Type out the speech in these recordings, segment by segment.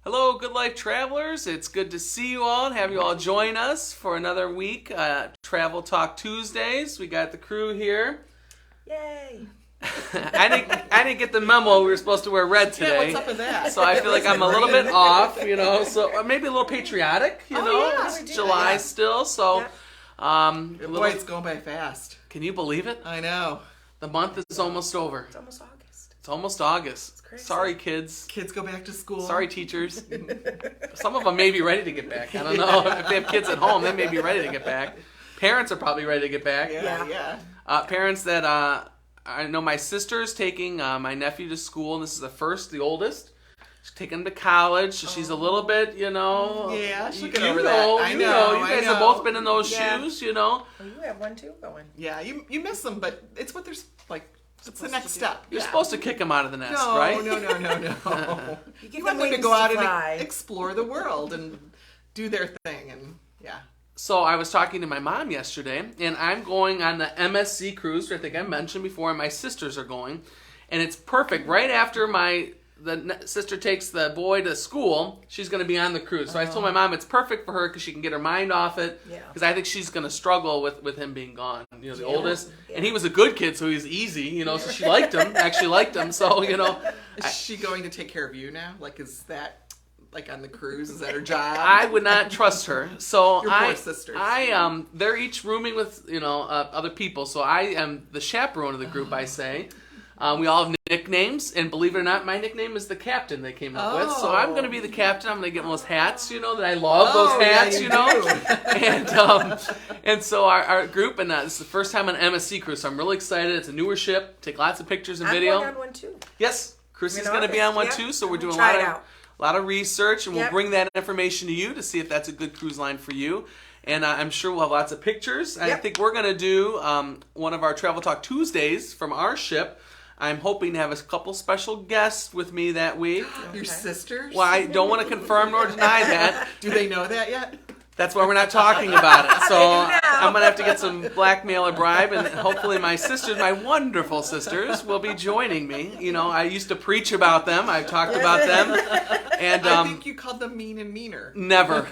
Hello, Good Life Travelers. It's good to see you all and have you all join us for another week. Travel Talk Tuesdays. We got the crew here. Yay! I didn't get the memo we were supposed to wear red today. Yeah, what's up with that? So I feel like I'm a little bit off, so maybe a little patriotic, yeah, It's July still, so... Boy, it's going by fast. Can you believe it? I know. The month is almost over. It's almost August. It's almost August. It's crazy. Sorry, kids. Kids go back to school. Sorry, teachers. Some of them may be ready to get back. I don't know. If they have kids at home, they may be ready to get back. Parents are probably ready to get back. Yeah. Parents that, I know my sister's taking my nephew to school, and this is the oldest. She's taking him to college. So she's a little bit, Yeah, she'll get over know, that. you guys have both been in those shoes, Well, you have one too going. Yeah, you miss them, but it's what there's like. It's the next step. You're supposed to kick them out of the nest, right? No. You want them to go out and explore the world and do their thing, and So I was talking to my mom yesterday, and I'm going on the MSC cruise, which I think I mentioned before, and my sisters are going. And it's perfect. Right after the sister takes the boy to school, she's going to be on the cruise. So I told my mom it's perfect for her because she can get her mind off it. Because I think she's going to struggle with him being gone. The oldest. Yeah. And he was a good kid, so he was easy, so she liked him, actually liked him. So, Is she going to take care of you now? Like, is that... Like on the cruise, is that her job? I would not trust her. So Your poor sisters. They're each rooming with other people. So I am the chaperone of the group. I say, we all have nicknames, and believe it or not, my nickname is the captain. They came up with. So I'm going to be the captain. I'm going to get one of those hats. That I love those hats. And so our group, and this is the first time on MSC cruise. So I'm really excited. It's a newer ship. Take lots of pictures and video. I'm going on one too. Yes, Chrissy's going to be on one too. So we're doing a lot of research, and we'll bring that information to you to see if that's a good cruise line for you. And I'm sure we'll have lots of pictures. I think we're going to do one of our Travel Talk Tuesdays from our ship. I'm hoping to have a couple special guests with me that week. Your sisters? Well, I don't want to confirm nor deny that. Do they know that yet? That's why we're not talking about it. So I'm going to have to get some blackmail or bribe, and hopefully my sisters, my wonderful sisters, will be joining me. I used to preach about them. I've talked about them. And I think you called them mean and meaner. Never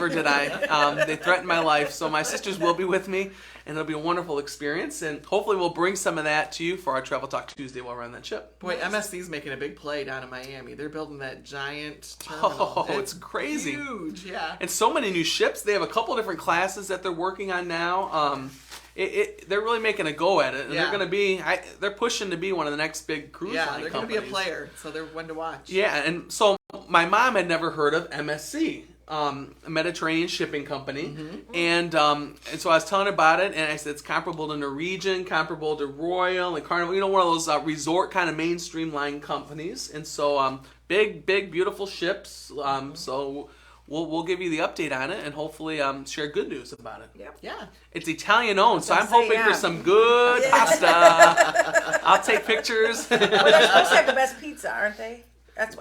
did I. They threatened my life. So my sisters will be with me, and it'll be a wonderful experience. And hopefully we'll bring some of that to you for our Travel Talk Tuesday while we're on that ship. Boy, MSC's making a big play down in Miami. They're building that giant terminal. Oh, it's crazy. Huge, yeah. And so many new ships. They have a couple different classes that they're working on now. They're really making a go at it, and they're going to be. They're pushing to be one of the next big cruise line companies. They're going to be a player, so they're one to watch. Yeah, and so my mom had never heard of MSC, a Mediterranean shipping company, and so I was telling her about it, and I said it's comparable to Norwegian, comparable to Royal and Carnival, one of those resort kind of mainstream line companies, and so big, beautiful ships. So. We'll give you the update on it and hopefully share good news about it. Yeah. It's Italian owned, so I'm hoping for some good pasta. I'll take pictures. Well, they're supposed to have the best pizza, aren't they?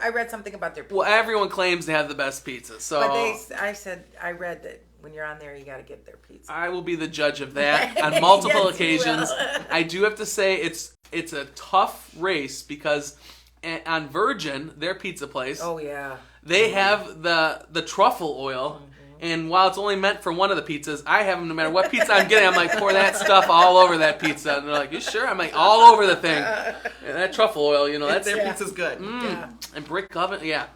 I read something about their pizza. Well, everyone claims they have the best pizza. So but I read that when you're on there, you got to get their pizza. I will be the judge of that on multiple occasions. I do have to say it's a tough race because on Virgin, their pizza place. Oh yeah. They have the truffle oil, and while it's only meant for one of the pizzas, I have them no matter what pizza I'm getting. I'm like, pour that stuff all over that pizza. And they're like, you sure? I'm like, all over the thing. And that truffle oil, that's... Their pizza's good. And brick oven, yeah.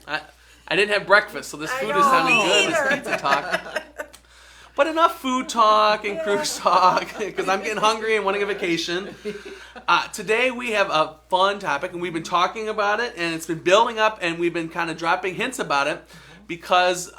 I didn't have breakfast, so this food is sounding good. This pizza talk. But enough food talk and cruise talk, because I'm getting hungry and wanting a vacation. Today we have a fun topic, and we've been talking about it, and it's been building up, and we've been kind of dropping hints about it, because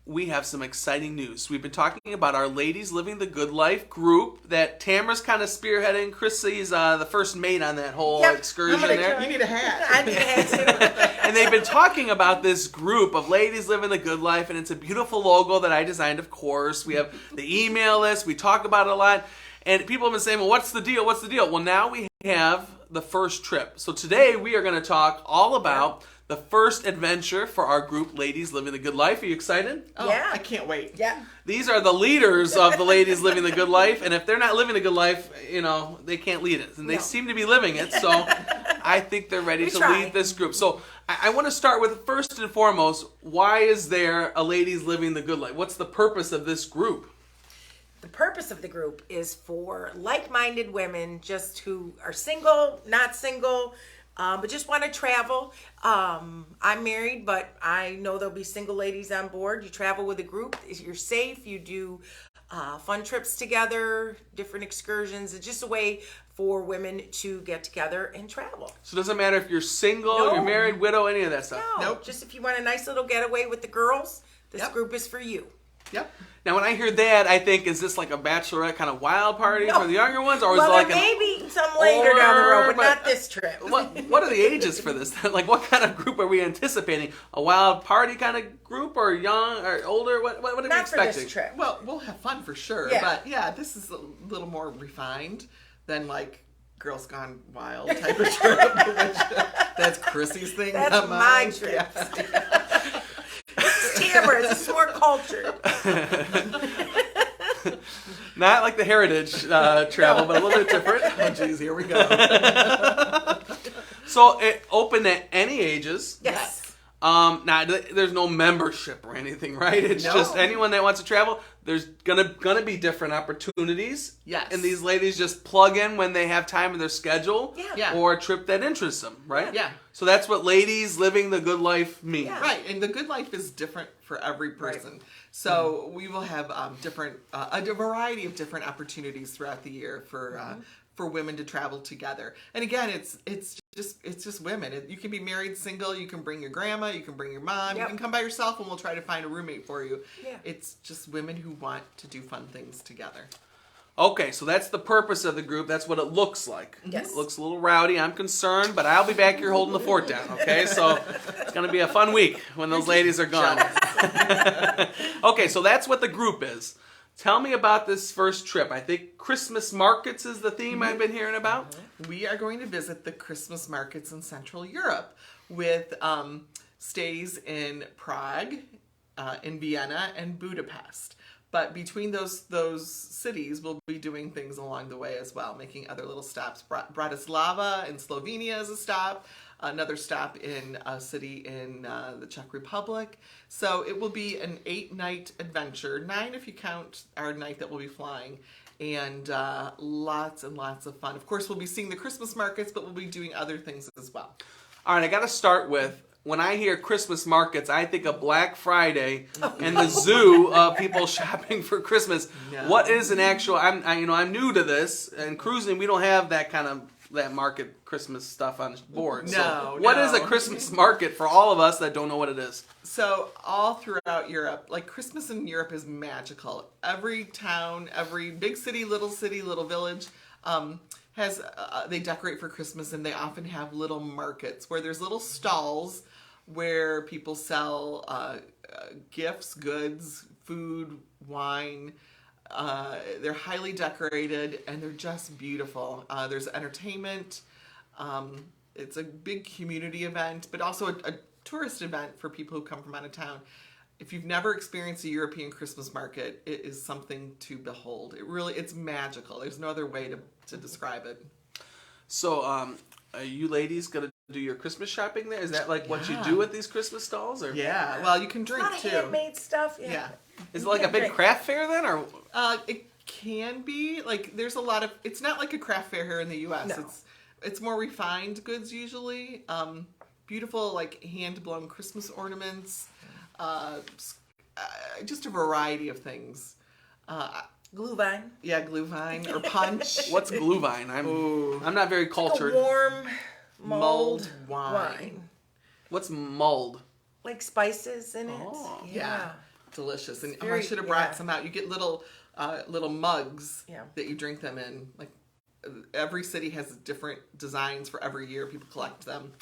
we have some exciting news. We've been talking about our Ladies Living the Good Life group that Tamara's kind of spearheading. Chrissy's the first mate on that whole excursion there. You need a hat. I need a hat too. And they've been talking about this group of Ladies Living the Good Life, and it's a beautiful logo that I designed, of course. We have the email list. We talk about it a lot. And people have been saying, well, what's the deal? What's the deal? Well, now we have the first trip. So today we are going to talk all about the first adventure for our group, Ladies Living the Good Life. Are you excited? Oh, yeah. I can't wait. Yeah. These are the leaders of the Ladies Living the Good Life. And if they're not living the good life, they can't lead it. And they seem to be living it. So I think they're ready to lead this group. So I want to start with, first and foremost, why is there a Ladies Living the Good Life? What's the purpose of this group? The purpose of the group is for like-minded women just who are single, not single, but just want to travel. I'm married, but I know there'll be single ladies on board. You travel with a group. You're safe. You do fun trips together, different excursions. It's just a way for women to get together and travel. So it doesn't matter if you're single, you're married, widow, any of that stuff? No, nope. Just if you want a nice little getaway with the girls, this group is for you. Yep. Now, when I hear that, I think, is this like a bachelorette kind of wild party for the younger ones? Or is it like maybe some later down the road, but not this trip. What are the ages for this? Like, what kind of group are we anticipating? A wild party kind of group, or young, or older? What are we expecting? Not for this trip. Well, we'll have fun for sure. Yeah. But yeah, this is a little more refined than like Girls Gone Wild type of trip. That's Chrissy's thing. That's my trip. Yeah. This is more cultured. Not like the heritage travel, but a little bit different. Oh, geez, here we go. So it open at any ages. Yes. Now there's no membership or anything, right? It's just anyone that wants to travel. There's gonna be different opportunities. Yes. And these ladies just plug in when they have time in their schedule. Yeah. Or a trip that interests them, right? Yeah. So that's what Ladies Living the Good Life means. Yeah. Right, and the good life is different for every person. Right. So we will have different, a variety of different opportunities throughout the year for women to travel together. And again, it's just women. You can be married, single. You can bring your grandma. You can bring your mom. You can come by yourself, and we'll try to find a roommate for you. Yeah. It's just women who want to do fun things together. Okay, so that's the purpose of the group. That's what it looks like. Yes. It looks a little rowdy. I'm concerned, but I'll be back here holding the fort down, okay? So it's going to be a fun week when those ladies are gone. Okay, so that's what the group is. Tell me about this first trip. I think Christmas markets is the theme I've been hearing about. We are going to visit the Christmas markets in Central Europe with stays in Prague, in Vienna, and Budapest. But between those cities, we'll be doing things along the way as well, making other little stops. Bratislava in Slovenia is a stop, another stop in a city in the Czech Republic. So it will be an 8-night adventure, 9 if you count our night that we'll be flying, and lots and lots of fun. Of course, we'll be seeing the Christmas markets, but we'll be doing other things as well. All right, I got to start with, when I hear Christmas markets, I think of Black Friday and the zoo of people shopping for Christmas. No. What is an actual? I'm new to this, and cruising, we don't have that market Christmas stuff on board. So what is a Christmas market for all of us that don't know what it is? So all throughout Europe, like Christmas in Europe is magical. Every town, every big city, little village, has they decorate for Christmas, and they often have little markets where there's little stalls where people sell gifts, goods, food, wine. They're highly decorated, and they're just beautiful. There's entertainment. It's a big community event, but also a tourist event for people who come from out of town. If you've never experienced a European Christmas market, it is something to behold. It's magical. There's no other way to describe it. So, are you ladies gonna do your Christmas shopping there? Is that like what you do at these Christmas stalls? Or yeah, well, you can drink a lot too. of handmade stuff. Yeah. Is it like a big craft fair then, or? It can be. Like, there's a lot of. It's not like a craft fair here in the U.S. No. It's more refined goods usually. Beautiful, like hand blown Christmas ornaments. Just a variety of things. Glühwein. Yeah, Glühwein or punch. What's Glühwein? I'm not very cultured. Like a warm mulled wine. What's mulled? Like spices in it. Oh. Yeah. Delicious. And very, I should have brought some out. You get little mugs Yeah. that you drink them in. Like, every city has different designs for every year. People collect them.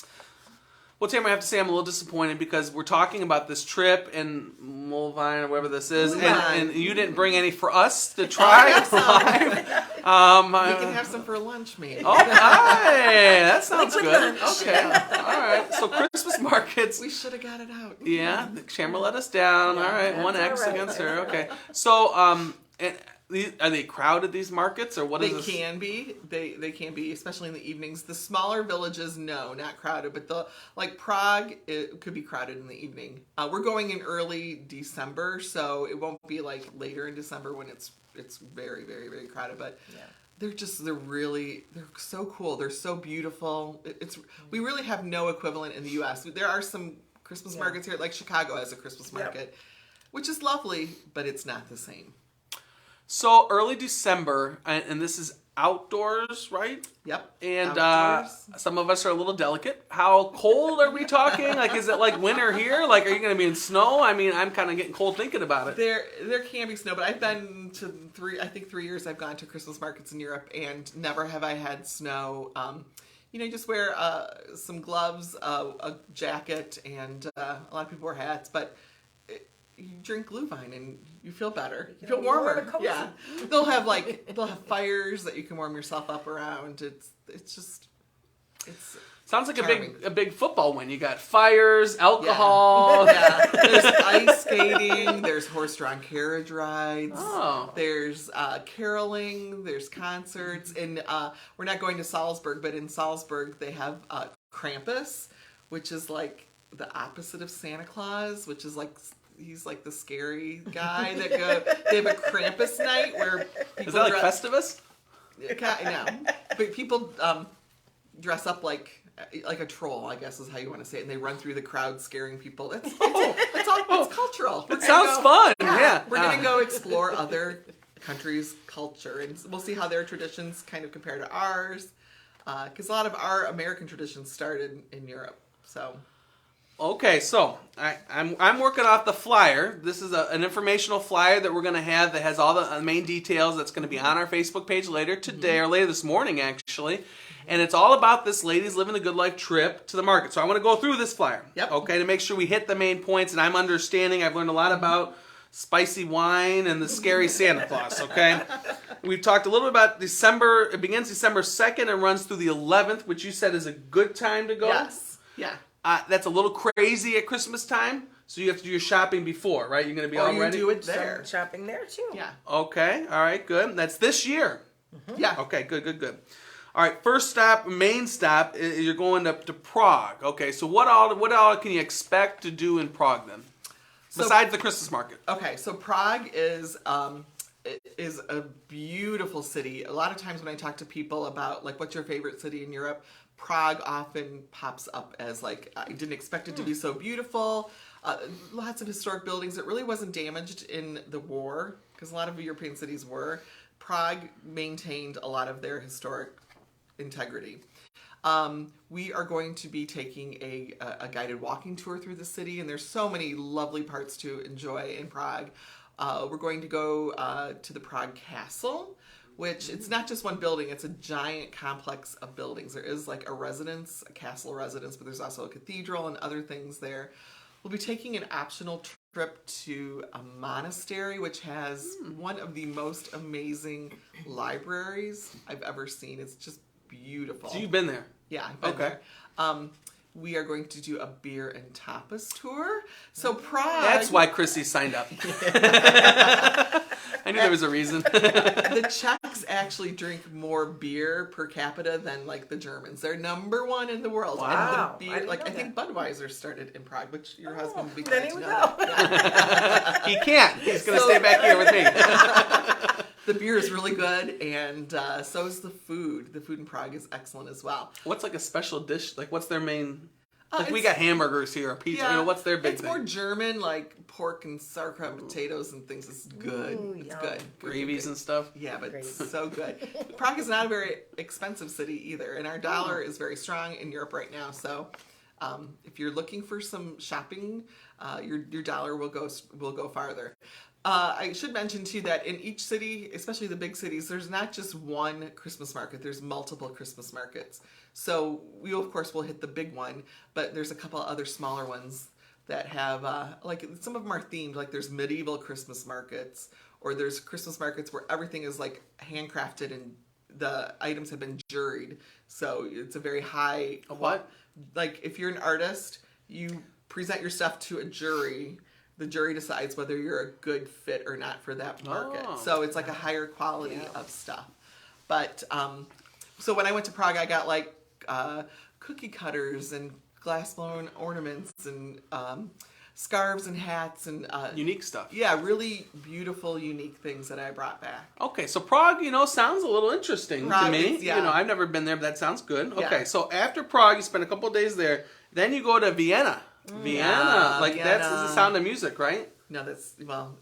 Well, Tamara, I have to say I'm a little disappointed because we're talking about this trip in Mulvine or whatever this is, and you didn't bring any for us to try live. We can have some for lunch, maybe. Oh, hey, that sounds Liquid good. lunch. Okay, all right. So Christmas markets. We should have got it out. Yeah, the camera let us down. Yeah, all right, that's 1X all right. against her. Okay. So, and Are they crowded, these markets, or what is this? They can be. They can be, especially in the evenings. The smaller villages, no, not crowded. But like Prague, it could be crowded in the evening. We're going in early December, so it won't be like later in December when it's very, very, very crowded. But they're so cool. They're so beautiful. We really have no equivalent in the U.S. There are some Christmas markets here, like Chicago has a Christmas market, which is lovely, but it's not the same. So early December, and this is outdoors, right? Yep. And some of us are a little delicate. How cold are we talking? Like, is it like winter here? Like, are you going to be in snow? I mean, I'm kind of getting cold thinking about it. There can be snow, but I've been to 3 years I've gone to Christmas markets in Europe, and never have I had snow. You just wear some gloves, a jacket, and a lot of people wear hats, but you drink Glühwein and you feel better. You feel warmer. Yeah. They'll have fires that you can warm yourself up around. It's sounds like charming. a big football win. You got fires, alcohol. Yeah. There's ice skating. There's horse-drawn carriage rides. Oh. There's caroling. There's concerts. And we're not going to Salzburg, but in Salzburg they have Krampus, which is like the opposite of Santa Claus, which is like. He's like the scary guy that they have a Krampus night where people is that like Festivus? No, but people dress up like a troll, I guess is how you want to say it, and they run through the crowd scaring people. It's cultural. It sounds fun. Yeah. We're gonna go explore other countries' culture, and we'll see how their traditions kind of compare to ours, because a lot of our American traditions started in Europe. So. Okay, so I'm working off the flyer. This is an informational flyer that we're going to have that has all the main details. That's going to be on our Facebook page later today, or later this morning, actually. And it's all about this Ladies Living the Good Life trip to the market. So I want to go through this flyer, okay, to make sure we hit the main points. And I'm understanding. I've learned a lot about spicy wine and the scary Santa Claus, okay? We've talked a little bit about December. It begins December 2nd and runs through the 11th, which you said is a good time to go. Yes, yeah. That's a little crazy at Christmas time, so you have to do your shopping before, right? You're going to be all ready? Or you do it there. Shopping there, too. Yeah. Okay, all right, good. That's this year. Mm-hmm. Yeah. Okay, good. All right, first stop, main stop, you're going up to Prague. Okay, so what all can you expect to do in Prague then? Besides the Christmas market. Okay, so Prague is a beautiful city. A lot of times when I talk to people about, like, what's your favorite city in Europe, Prague often pops up as, like, I didn't expect it to be so beautiful. Lots of historic buildings. It really wasn't damaged in the war, because a lot of European cities were. Prague maintained a lot of their historic integrity. We are going to be taking a guided walking tour through the city, and there's so many lovely parts to enjoy in Prague. We're going to go to the Prague Castle, which it's not just one building, it's a giant complex of buildings. There is like a castle residence, but there's also a cathedral and other things there. We'll be taking an optional trip to a monastery, which has one of the most amazing libraries I've ever seen. It's just beautiful. So you've been there? Yeah, I've been there. We are going to do a beer and tapas tour. So Prague... That's why Chrissy signed up. I knew there was a reason. The Czechs actually drink more beer per capita than, like, the Germans. They're number one in the world. Wow. And the beer, I think Budweiser started in Prague, which your husband would be there glad to we know. go. Yeah. He can't. He's going to stay back here with me. The beer is really good, and so is the food. The food in Prague is excellent as well. What's like a special dish? Like, what's their main... Like, we got hamburgers here, or pizza. Yeah, what's their big it's thing? more German, like pork and sauerkraut, potatoes and things. It's good. It's yum. good. Gravies and stuff. Yeah, but it's so good. Prague is not a very expensive city either, and our dollar is very strong in Europe right now. So, if you're looking for some shopping, your dollar will go farther. I should mention too that in each city, especially the big cities, there's not just one Christmas market. There's multiple Christmas markets. So we of course will hit the big one, but there's a couple other smaller ones that have like some of them are themed. Like there's medieval Christmas markets, or there's Christmas markets where everything is like handcrafted and the items have been juried. So it's a very high. A what? Like if you're an artist, you present your stuff to a jury. the jury decides whether you're a good fit or not for that market. Oh. So it's like a higher quality of stuff. But so when I went to Prague, I got like cookie cutters and glass blown ornaments and scarves and hats and unique stuff. Yeah, really beautiful, unique things that I brought back. Okay, so Prague, sounds a little interesting to me. Yeah. I've never been there, but that sounds good. Yeah. Okay, so after Prague, you spend a couple of days there. Then you go to Vienna. Vienna, like Vienna. that's the Sound of Music, right? No, that's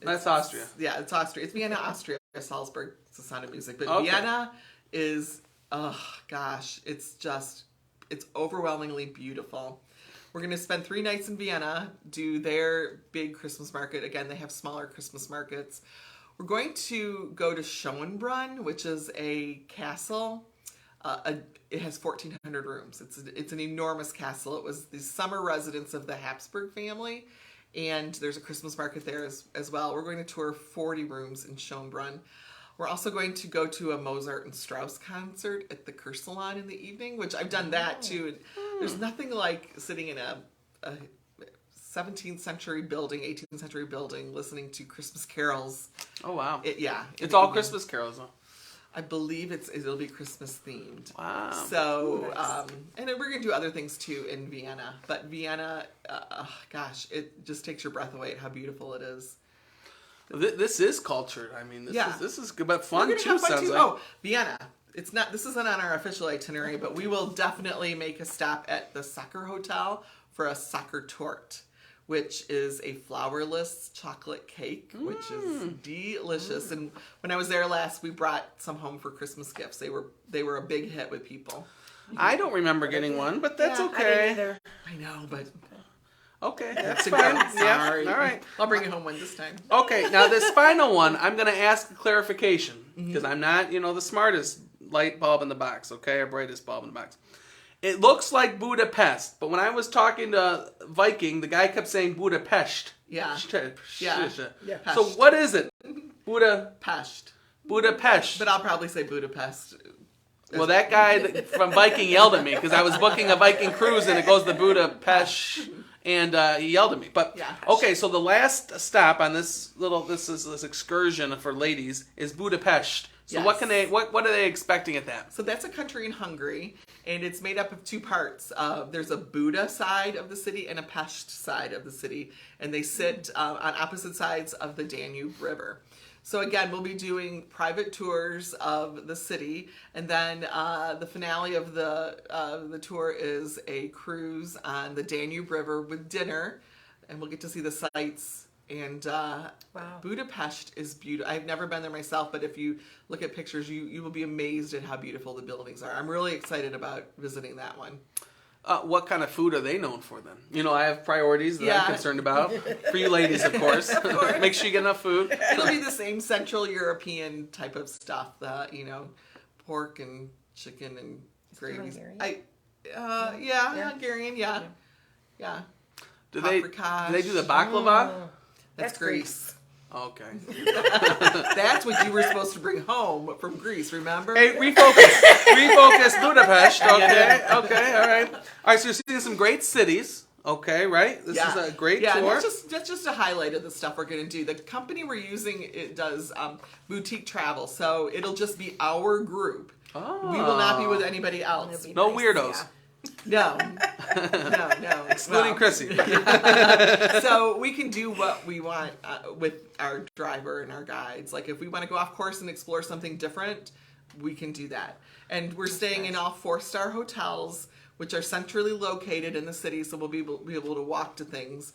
That's Austria. Yeah, it's Austria. It's Vienna, Austria. Salzburg, it's the Sound of Music. But Okay. Vienna is, it's overwhelmingly beautiful. We're going to spend 3 nights in Vienna, do their big Christmas market. Again, they have smaller Christmas markets. We're going to go to Schönbrunn, which is a castle. It has 1,400 rooms. It's an enormous castle. It was the summer residence of the Habsburg family. And there's a Christmas market there as well. We're going to tour 40 rooms in Schönbrunn. We're also going to go to a Mozart and Strauss concert at the Kursalon in the evening, which I've done that too. And there's nothing like sitting in a 17th century building, 18th century building, listening to Christmas carols. Oh, wow. It's all Christmas carols, huh? I believe it'll be Christmas themed. Wow. So, Nice. and then we're going to do other things too in Vienna. But Vienna, it just takes your breath away at how beautiful it is. This is cultured. I mean, this is good, but fun We're too. gonna have fun Sounds too. like. Oh, Vienna. This isn't on our official itinerary, but we will definitely make a stop at the Soccer Hotel for a soccer tort, which is a flourless chocolate cake, which is delicious. And when I was there last, we brought some home for Christmas gifts. They were a big hit with people. I don't remember getting one, but that's I okay. didn't either. I know, but Okay, that's to fine. go. Yeah, Sorry. all right. I'll bring you home one this time. Okay, now this final one, I'm going to ask a clarification because I'm not, the smartest light bulb in the box, okay, or brightest bulb in the box. It looks like Budapest, but when I was talking to Viking, the guy kept saying Budapest. Yeah. Yeah. Yeah. So what is it? Budapest. But I'll probably say Budapest. Well, that guy from Viking yelled at me because I was booking a Viking cruise and it goes to Budapest. And he yelled at me. But okay, so the last stop on this excursion for ladies is Budapest. So Yes. what are they expecting at that? So that's a country in Hungary, and it's made up of 2 parts. There's a Buda side of the city and a Pest side of the city, and they sit on opposite sides of the Danube River. So again, we'll be doing private tours of the city, and then the finale of the tour is a cruise on the Danube River with dinner, and we'll get to see the sights. And Budapest is beautiful. I've never been there myself, but if you look at pictures, you will be amazed at how beautiful the buildings are. I'm really excited about visiting that one. What kind of food are they known for then? I have priorities that I'm concerned about. For you ladies, of course. Make sure you get enough food. It'll be the same Central European type of stuff. Pork and chicken and gravies. Hungarian, yeah. Do they do the baklava? That's Greece. Okay. That's what you were supposed to bring home from Greece, remember? Hey, refocus Budapest. Okay, all right. All right, so you're seeing some great cities. Okay, right? This is a great tour. Yeah, that's just a highlight of the stuff we're going to do. The company we're using, it does boutique travel, so it'll just be our group. Oh. We will not be with anybody else. No weirdos. Yeah. No. Excluding Chrissy. So we can do what we want with our driver and our guides. Like if we want to go off course and explore something different, we can do that. And we're staying in all 4-star hotels, which are centrally located in the city, so we'll be able to walk to things.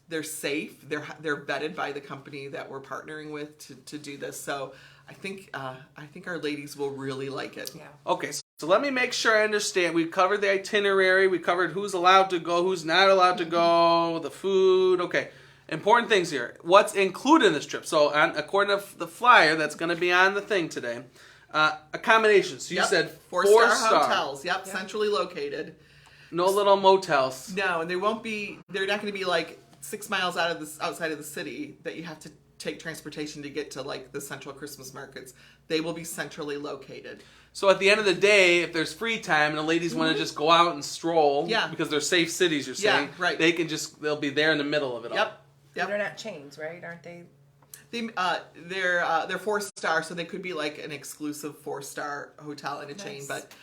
They're safe. They're vetted by the company that we're partnering with to do this. So I think our ladies will really like it. Yeah. Okay, so let me make sure I understand. We've covered the itinerary. We covered who's allowed to go, who's not allowed to go, the food. Okay, important things here. What's included in this trip? So according to the flyer that's going to be on the thing today, accommodations. So you said 4-star hotels. Yep, centrally located. No little motels. No, and they're not going to be like 6 miles outside of the city that you have to take transportation to get to like the central Christmas markets. They will be centrally located. So at the end of the day, if there's free time and the ladies want to just go out and stroll, because they're safe cities, you're saying, right. they'll be there in the middle of it all. Yep. They're not chains, right? Aren't they? They're 4-star, so they could be like an exclusive 4-star hotel in a chain, but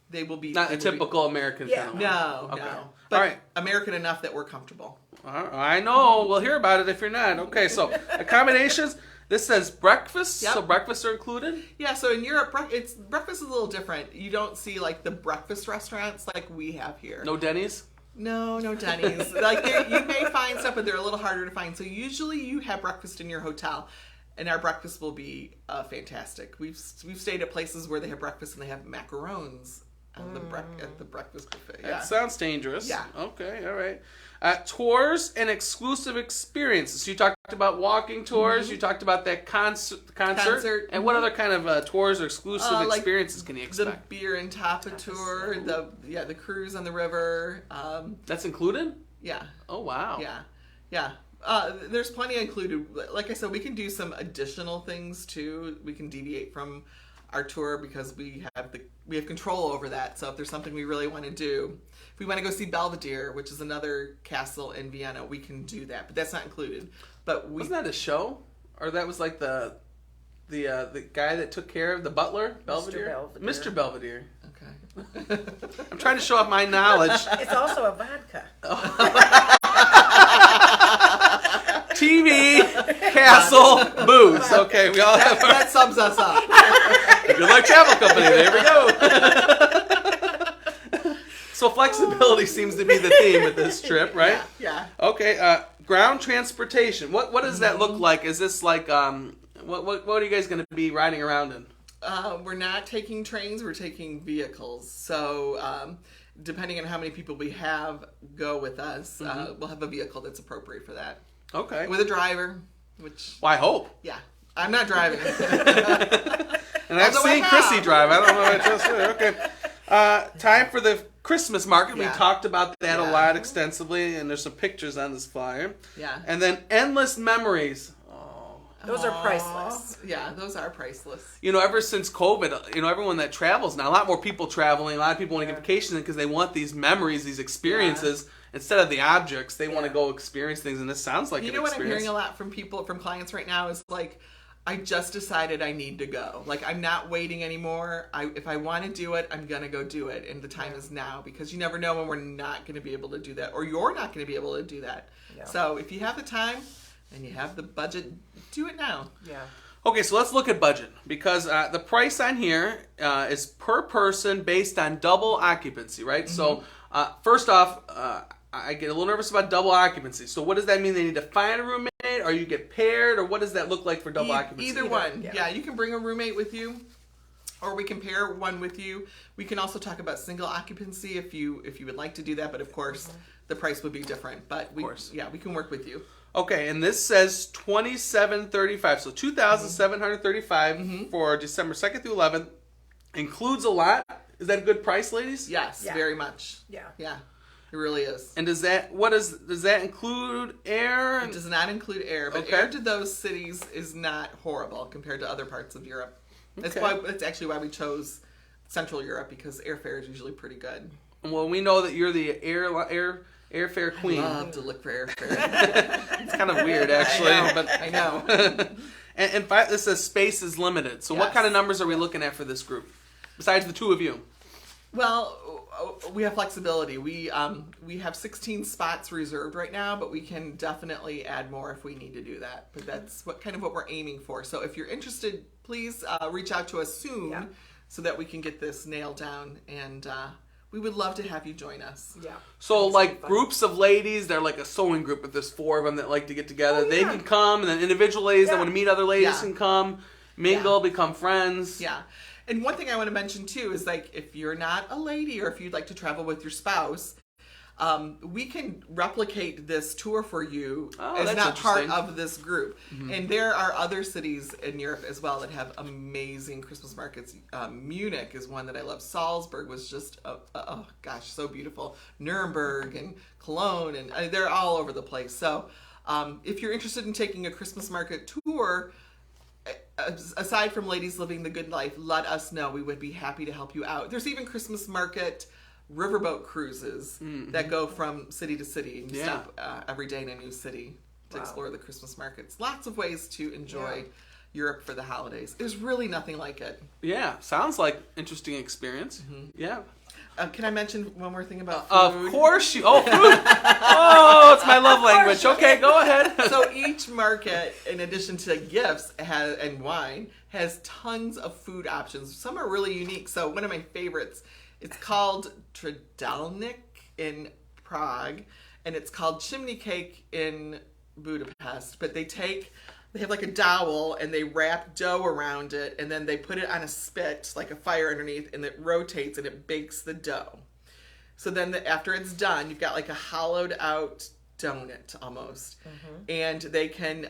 they will be not a typical American kind of one. No, okay. no. But all right. American enough that we're comfortable. I know. We'll hear about it if you're not. Okay, so accommodations. This says breakfast, so breakfasts are included? Yeah, so in Europe, breakfast is a little different. You don't see like the breakfast restaurants like we have here. No Denny's? No Denny's. Like you may find stuff, but they're a little harder to find. So usually you have breakfast in your hotel, and our breakfast will be fantastic. We've stayed at places where they have breakfast and they have macarons at the breakfast buffet. Yeah. That sounds dangerous. Yeah. Okay, all right. Tours and exclusive experiences. So you talked about walking tours. You talked about that concert. And what other kind of tours or exclusive experiences can you expect? The beer and tapa tour. The cruise on the river. That's included? Yeah. Oh wow. Yeah. There's plenty included. Like I said, we can do some additional things too. We can deviate from our tour because we have control over that. So if there's something we really want to do, if we want to go see Belvedere, which is another castle in Vienna, we can do that. But that's not included. But wasn't that a show, or that was like the guy that took care of the butler, Belvedere? Mr. Belvedere. Okay. I'm trying to show off my knowledge. It's also a vodka. TV, castle, booze. Okay, we all have that sums us up. Good luck travel company. There we go. So flexibility seems to be the theme with this trip, right? Yeah. Okay. Ground transportation. What does that look like? Is this like what are you guys going to be riding around in? We're not taking trains. We're taking vehicles. So depending on how many people we have go with us, we'll have a vehicle that's appropriate for that. Okay. With a driver, which... Well, I hope. Yeah. I'm not driving. And I've seen Chrissy drive. I don't know if I trust her. Okay. Time for the Christmas market. Yeah. We talked about that a lot extensively, and there's some pictures on this flyer. Yeah. And then endless memories. Those are priceless. Yeah, those are priceless. You know, ever since COVID, everyone that travels now, a lot more people traveling, a lot of people want to get vacations because they want these memories, these experiences. Yeah. Instead of the objects, they want to go experience things, and this sounds like an experience. What I'm hearing a lot from clients right now is like, I just decided I need to go. Like, I'm not waiting anymore. If I want to do it, I'm going to go do it, and the time is now, because you never know when we're not going to be able to do that, or you're not going to be able to do that. Yeah. So if you have the time and you have the budget, do it now. Yeah. Okay, so let's look at budget, because the price on here is per person based on double occupancy, right? Mm-hmm. So first off, I get a little nervous about double occupancy. So what does that mean? They need to find a roommate, or you get paired, or what does that look like for double occupancy? Either one. Yeah, you can bring a roommate with you, or we can pair one with you. We can also talk about single occupancy if you would like to do that, but of course the price would be different. But we can work with you. Okay, and this says $2,735, so $2,735 for December 2nd through 11th. Includes a lot. Is that a good price, ladies? Yes, very much. Yeah. It really is. And does that include air? It does not include air, but air to those cities is not horrible compared to other parts of Europe. Okay. That's actually why we chose Central Europe, because airfare is usually pretty good. Well, we know that you're the airfare queen. I love to look for airfare. It's kind of weird, actually. I know. And in fact, this says space is limited. So what kind of numbers are we looking at for this group, besides the two of you? Well, we have flexibility. We have 16 spots reserved right now, but we can definitely add more if we need to do that. But that's what we're aiming for. So if you're interested, please reach out to us soon so that we can get this nailed down. And we would love to have you join us. Yeah. So like groups of ladies, they're like a sewing group. If there's 4 of them that like to get together, they can come, and then individual ladies that want to meet other ladies can come, mingle, become friends. Yeah. And one thing I want to mention too is, like, if you're not a lady or if you'd like to travel with your spouse, we can replicate this tour for you as not part of this group. Mm-hmm. And there are other cities in Europe as well that have amazing Christmas markets. Munich is one that I love. Salzburg was just, so beautiful. Nuremberg and Cologne, and they're all over the place. So if you're interested in taking a Christmas market tour, aside from ladies living the good life, let us know. We would be happy to help you out. There's even Christmas market riverboat cruises that go from city to city and stop every day in a new city. to explore the Christmas markets. Lots of ways to enjoy Europe for the holidays. There's really nothing like it. Yeah, sounds like interesting experience. Yeah. Can I mention one more thing about food? Of course you. Oh, food. Oh, it's my love language. Okay, go ahead. So each market, in addition to gifts and wine, has tons of food options. Some are really unique. So one of my favorites, it's called Tridalnik in Prague, and it's called chimney cake in Budapest. But they have like a dowel and they wrap dough around it, and then they put it on a spit, like a fire underneath, and it rotates and it bakes the dough. So then after it's done, you've got like a hollowed out donut almost. And they can,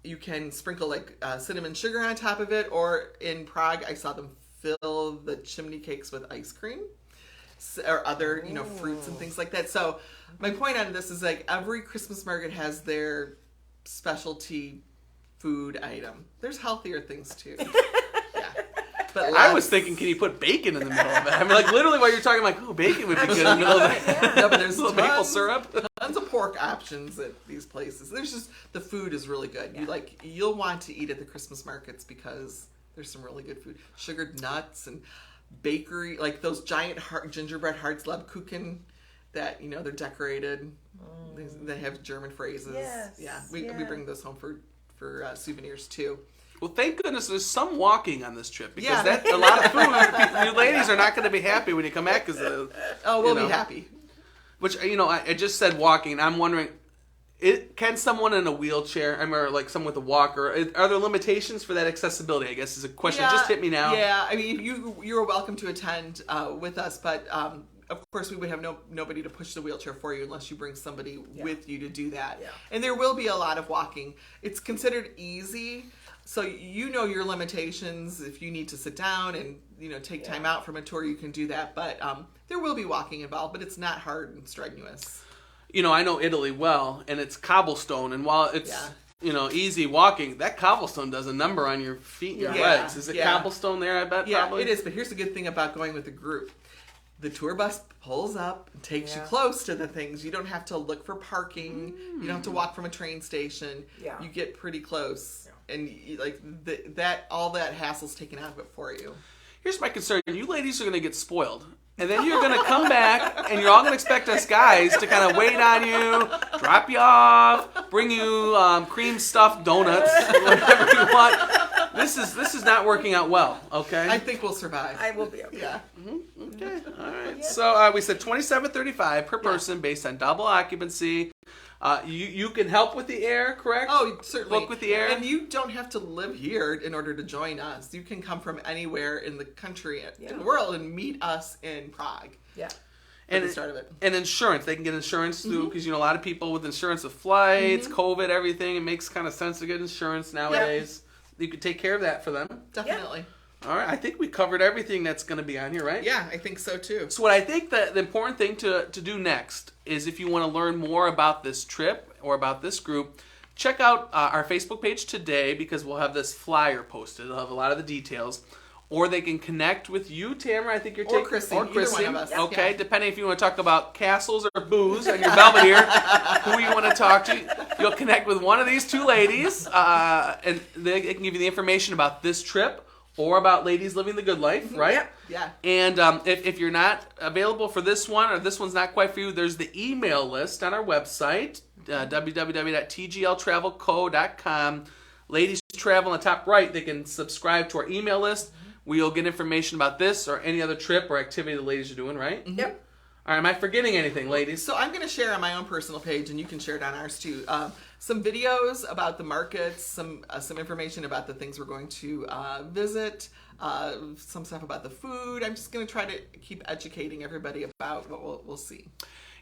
you can sprinkle like cinnamon sugar on top of it, or in Prague, I saw them fill the chimney cakes with ice cream or other, fruits and things like that. So my point on this is like every Christmas market has their specialty food item. There's healthier things too. But I was thinking, can you put bacon in the middle of it? I mean, like literally while you're talking, like, oh, bacon would be good in the middle of it. No, but there's a little maple syrup. Tons of pork options at these places. The food is really good. You'll want to eat at the Christmas markets because there's some really good food. Sugared nuts and bakery, like those giant gingerbread hearts, Lebkuchen, that they're decorated. They have German phrases. Yes, we bring those home for souvenirs too. Well, thank goodness there's some walking on this trip, because that's a lot of food. You ladies are not going to be happy when you come back. We'll be happy. Which, I just said walking, and I'm wondering, can someone in a wheelchair, or like someone with a walker, are there limitations for that accessibility, I guess is a question. Just hit me now. Yeah, I mean, you're welcome to attend with us, but of course we would have nobody to push the wheelchair for you unless you bring somebody with you to do that. Yeah. And there will be a lot of walking. It's considered easy. So your limitations. If you need to sit down and take time out from a tour, you can do that. But there will be walking involved, but it's not hard and strenuous. I know Italy well, and it's cobblestone. And while it's easy walking, that cobblestone does a number on your feet and your legs. Is it cobblestone there? I bet. Yeah, probably? It is. But here's the good thing about going with a group. The tour bus pulls up and takes you close to the things. You don't have to look for parking. You don't have to walk from a train station. Yeah. You get pretty close. And all that hassle's taken out of it for you. Here's my concern. You ladies are going to get spoiled. And then you're going to come back, and you're all going to expect us guys to kind of wait on you, drop you off, bring you cream stuffed donuts, whatever you want. This is not working out well, okay? I think we'll survive. I will be okay. Yeah. Okay, all right. Yeah. So we said $27.35 per person based on double occupancy. You can help with the air, correct? Oh, certainly. Book with the air. And you don't have to live here in order to join us. You can come from anywhere in the country, in the world, and meet us in Prague. Yeah. And the start of it. And insurance. They can get insurance through, because, a lot of people with insurance of flights, COVID, everything, it makes kind of sense to get insurance nowadays. You could take care of that for them. Definitely. Yeah. All right, I think we covered everything that's going to be on here, right? Yeah, I think so too. So what I think the important thing to do next is, if you want to learn more about this trip or about this group, check out our Facebook page today, because we'll have this flyer posted. It'll have a lot of the details. Or they can connect with you, Tamara. I think you're taking... Or Chrissy. Either one of us. Okay, depending if you want to talk about castles or booze on your Belvedere, who you want to talk to. You'll connect with one of these two ladies, and they can give you the information about this trip, or about ladies living the good life, right? Yep. Yeah. And if you're not available for this one, or this one's not quite for you, there's the email list on our website, www.tgltravelco.com. Ladies Travel on the top right, they can subscribe to our email list. We'll get information about this or any other trip or activity the ladies are doing, right? Yep. All right, am I forgetting anything, ladies? So I'm going to share on my own personal page, and you can share it on ours too, some videos about the markets, some information about the things we're going to visit, some stuff about the food. I'm just going to try to keep educating everybody about what we'll see.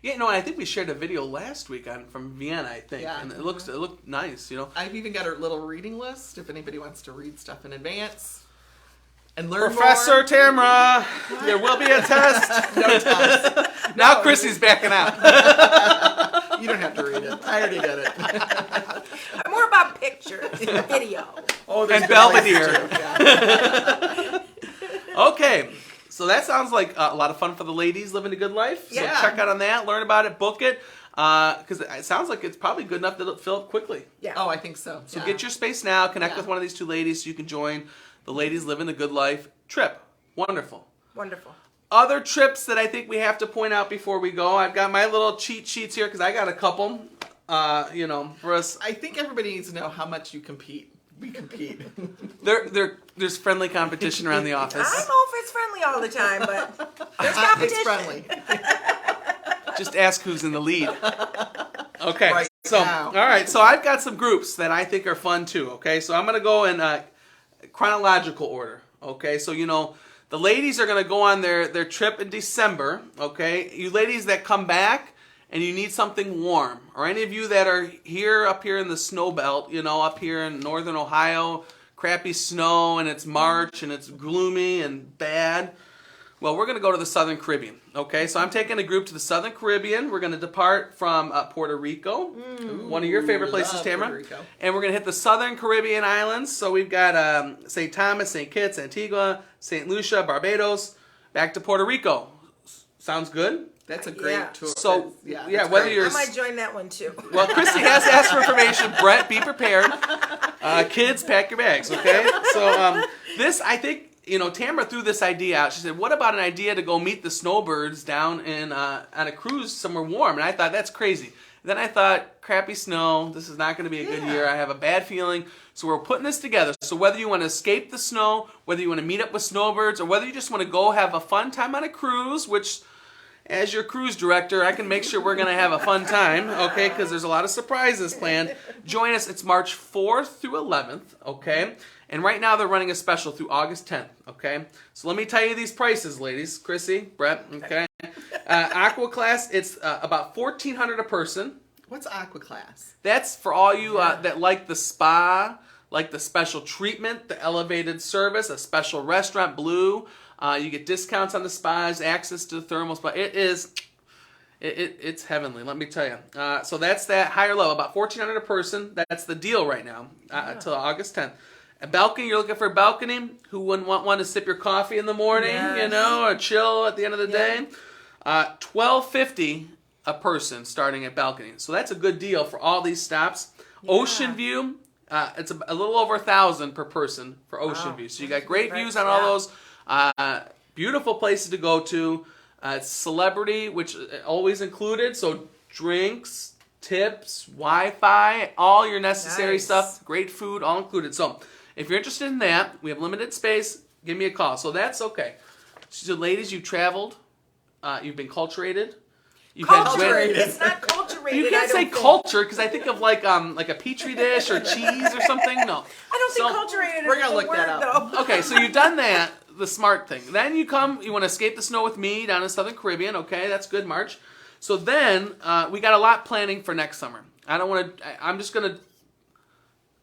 Yeah, no, I think we shared a video last week from Vienna, I think, and it looked nice, I've even got a little reading list if anybody wants to read stuff in advance. And learn Professor more. Tamara, there will be a test. No test. Now Chrissy's backing out. You don't have to read it. I already get it. More about pictures, video. And Belvedere. Okay, so that sounds like a lot of fun for the ladies living a good life. So check out on that, learn about it, book it. because it sounds like it's probably good enough to fill up quickly. Yeah. Oh, I think so. So get your space now. Connect with one of these two ladies so you can join the Ladies Living the Good Life trip. Wonderful. Wonderful. Other trips that I think we have to point out before we go. I've got my little cheat sheets here because I got a couple. For us. I think everybody needs to know how much you compete. We compete. There's friendly competition around the office. I don't know if it's friendly all the time, but there's competition. It's friendly. Just ask who's in the lead. Okay. Right now. All right. So I've got some groups that I think are fun too. Okay. So I'm going to go in chronological order. Okay. So, the ladies are going to go on their trip in December. Okay. You ladies that come back and you need something warm, or any of you that are up here in the snow belt, up here in northern Ohio, crappy snow, and it's March, and it's gloomy and bad, well, we're going to go to the Southern Caribbean, okay? So I'm taking a group to the Southern Caribbean. We're going to depart from Puerto Rico, one of your favorite places, Tamara, and we're going to hit the Southern Caribbean islands. So we've got St. Thomas, St. Kitts, Antigua, St. Lucia, Barbados, back to Puerto Rico. Sounds good? That's a great tour. So, whether you're... I might join that one, too. Well, Christy has asked for information. Brett, be prepared. Kids, pack your bags, okay? So, this, I think, Tamara threw this idea out. She said, what about an idea to go meet the snowbirds down on a cruise somewhere warm? And I thought, that's crazy. Then I thought, crappy snow, this is not going to be a good year. I have a bad feeling. So we're putting this together. So whether you want to escape the snow, whether you want to meet up with snowbirds, or whether you just want to go have a fun time on a cruise, which... As your cruise director, I can make sure we're going to have a fun time, okay, because there's a lot of surprises planned. Join us. It's March 4th through 11th, okay? And right now they're running a special through August 10th, okay? So let me tell you these prices, ladies. Chrissy, Brett, okay? Aqua Class, it's about $1,400 a person. What's Aqua Class? That's for all you that like the spa, like the special treatment, the elevated service, a special restaurant, Blue. You get discounts on the spas, access to the thermal spa. It's heavenly, let me tell you. So that's that higher level, about $1,400 a person. That's the deal right now until August 10th. A balcony, you're looking for a balcony? Who wouldn't want one to sip your coffee in the morning, or chill at the end of the day? $1,250 a person starting at balcony. So that's a good deal for all these stops. Yeah. Ocean view, it's a little over $1,000 per person for ocean view. So you got great views on all those. Beautiful places to go to. Celebrity, which always included. So drinks, tips, Wi-Fi, all your necessary stuff. Great food, all included. So if you're interested in that, we have limited space. Give me a call. So that's okay. So ladies, you've traveled. You've been culturated. Culturated. It's not culturated. You can't say culture because I think of like a petri dish or cheese or something. No. I don't think culturated. We're gonna look that up. Okay, so you've done that. The smart thing. Then you want to escape the snow with me down in Southern Caribbean. Okay, that's good, March. So then we got a lot planning for next summer. I'm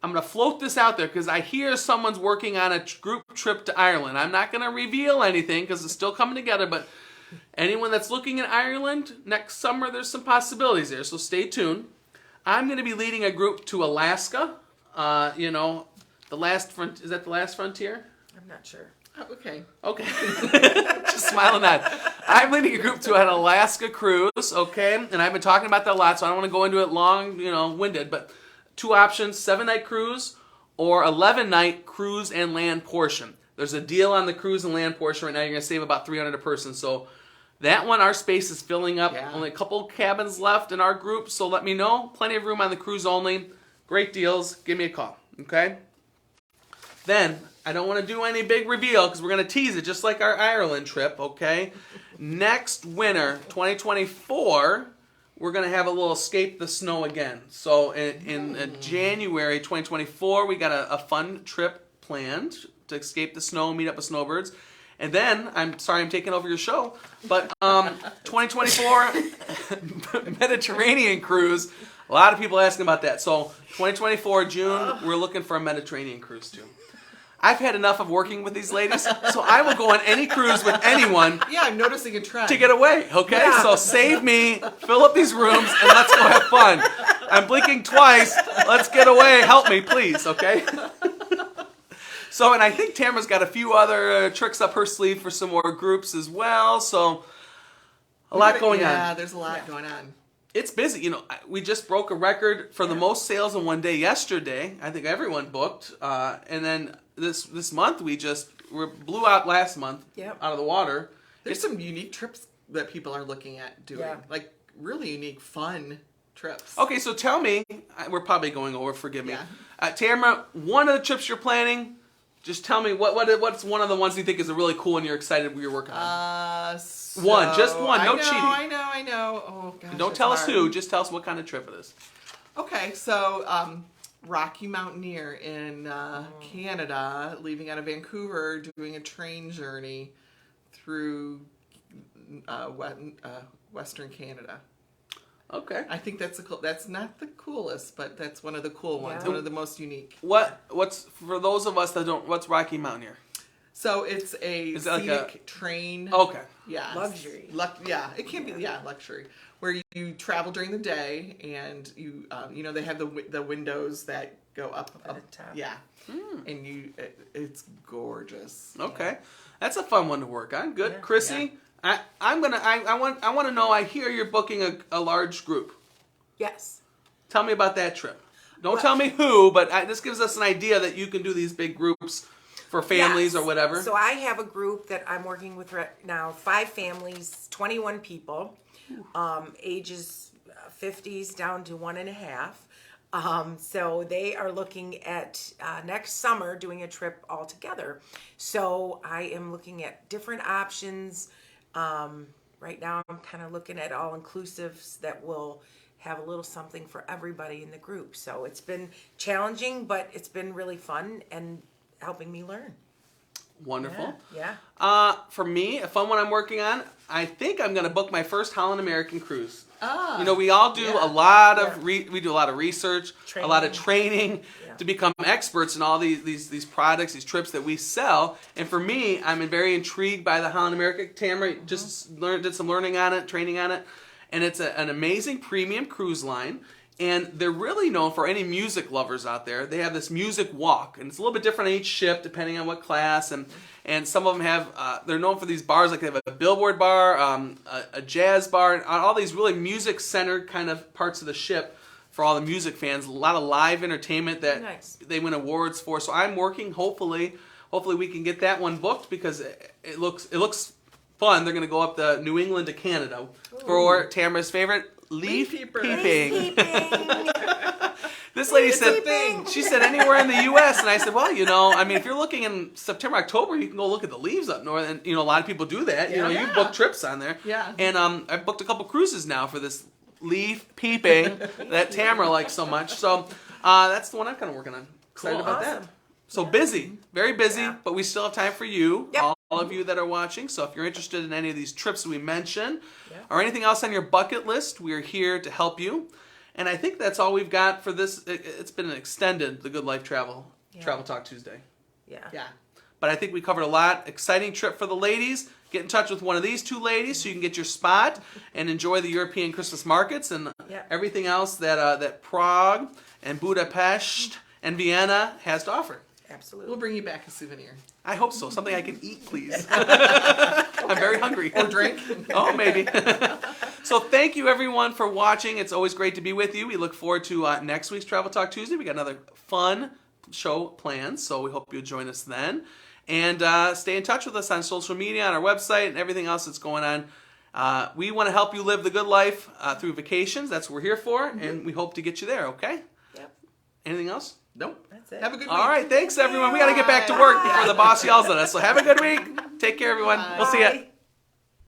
gonna float this out there because I hear someone's working on a group trip to Ireland. I'm not gonna reveal anything because it's still coming together. But anyone that's looking at Ireland next summer, there's some possibilities there. So stay tuned. I'm gonna be leading a group to Alaska. The last front. Is that the last frontier? I'm not sure. Oh, okay. Just smiling that. I'm leading a group to an Alaska cruise, okay? And I've been talking about that a lot, so I don't want to go into it long, winded. But two options, 7-night cruise or 11-night cruise and land portion. There's a deal on the cruise and land portion right now. You're going to save about $300 a person. So that one, our space is filling up. Yeah. Only a couple cabins left in our group, so let me know. Plenty of room on the cruise only. Great deals. Give me a call, okay? Then, I don't want to do any big reveal because we're going to tease it just like our Ireland trip, okay? Next winter, 2024, we're going to have a little escape the snow again. So in January 2024, we got a fun trip planned to escape the snow, meet up with snowbirds. And then, I'm sorry I'm taking over your show, but 2024 Mediterranean cruise. A lot of people asking about that. So 2024 June, we're looking for a Mediterranean cruise too. I've had enough of working with these ladies, so I will go on any cruise with anyone. Yeah, I'm noticing a trend. To get away, okay? Yeah. So save me, fill up these rooms, and let's go have fun. I'm blinking twice. Let's get away. Help me, please, okay? So, and I think Tamara's got a few other tricks up her sleeve for some more groups as well, so a lot going on. Yeah, there's a lot going on. It's busy. You know, we just broke a record for the most sales in one day yesterday. I think everyone booked. And then this month we blew out last month out of the water. There's some unique trips that people are looking at doing. Like really unique, fun trips. Okay, so tell me, we're probably going over, forgive me. Tamara, one of the trips you're planning, just tell me what's one of the ones you think is really cool and you're excited you're working on. One, just one, no cheating. I know. Oh gosh. Don't tell us who, just tell us what kind of trip it is. Okay, so Rocky Mountaineer in Canada, leaving out of Vancouver, doing a train journey through Western Canada. Okay. I think that's not the coolest, but that's one of the cool ones, one of the most unique. What's for those of us that don't, what's Rocky Mountaineer? So it's a scenic like a train. Okay. Yeah. Luxury. It can be luxury, where you travel during the day and you they have the windows that go up at the top. Yeah. And it's gorgeous. Okay. That's a fun one to work on. Good. Yeah. Chrissy, I want to know, I hear you're booking a large group. Yes. Tell me about that trip. Don't tell me who, but this gives us an idea that you can do these big groups for families or whatever. So I have a group that I'm working with right now, 5 families, 21 people, ages 50s down to 1.5. So they are looking at next summer doing a trip all together. So I am looking at different options. Right now I'm kind of looking at all-inclusives that will have a little something for everybody in the group. So it's been challenging, but it's been really fun and helping me learn. Wonderful. Yeah. For me, a fun one I'm working on, I think I'm going to book my first Holland American cruise. You know, we all do a lot of we do a lot of research, a lot of training to become experts in all these products, these trips that we sell. And for me, I'm very intrigued by the Holland America. Tamara just did some learning on it, training on it, and it's an amazing premium cruise line. And they're really known for any music lovers out there. They have this music walk, and it's a little bit different on each ship depending on what class. And some of them have, they're known for these bars, like they have a billboard bar, a jazz bar, and all these really music-centered kind of parts of the ship for all the music fans. A lot of live entertainment that they win awards for. So I'm working, hopefully we can get that one booked because it looks fun. They're going to go up the New England to Canada for Tamara's favorite, leaf peeping. This lady said, she said anywhere in the U.S. And I said, well, if you're looking in September, October, you can go look at the leaves up north. And, a lot of people do that. You book trips on there. Yeah. And I've booked a couple cruises now for this leaf peeping that Tamara likes so much. So that's the one I'm kind of working on. Excited about that. So busy, very busy, but we still have time for you, all of you that are watching. So if you're interested in any of these trips we mentioned or anything else on your bucket list, we are here to help you. And I think that's all we've got for this. It's been an extended The Good Life Travel Talk Tuesday. Yeah. But I think we covered a lot. Exciting trip for the ladies. Get in touch with one of these 2 ladies so you can get your spot and enjoy the European Christmas markets and everything else that Prague and Budapest and Vienna has to offer. Absolutely. We'll bring you back a souvenir. I hope so. Something I can eat, please. I'm very hungry. Or drink. Oh, maybe. So thank you, everyone, for watching. It's always great to be with you. We look forward to next week's Travel Talk Tuesday. We got another fun show planned, so we hope you'll join us then. And stay in touch with us on social media, on our website, and everything else that's going on. We want to help you live the good life through vacations. That's what we're here for, and we hope to get you there, okay? Yep. Anything else? Nope. That's it. Have a good week. All right. Thanks, everyone. We got to get back to work before the boss yells at us. So have a good week. Take care, everyone. Bye. We'll see you.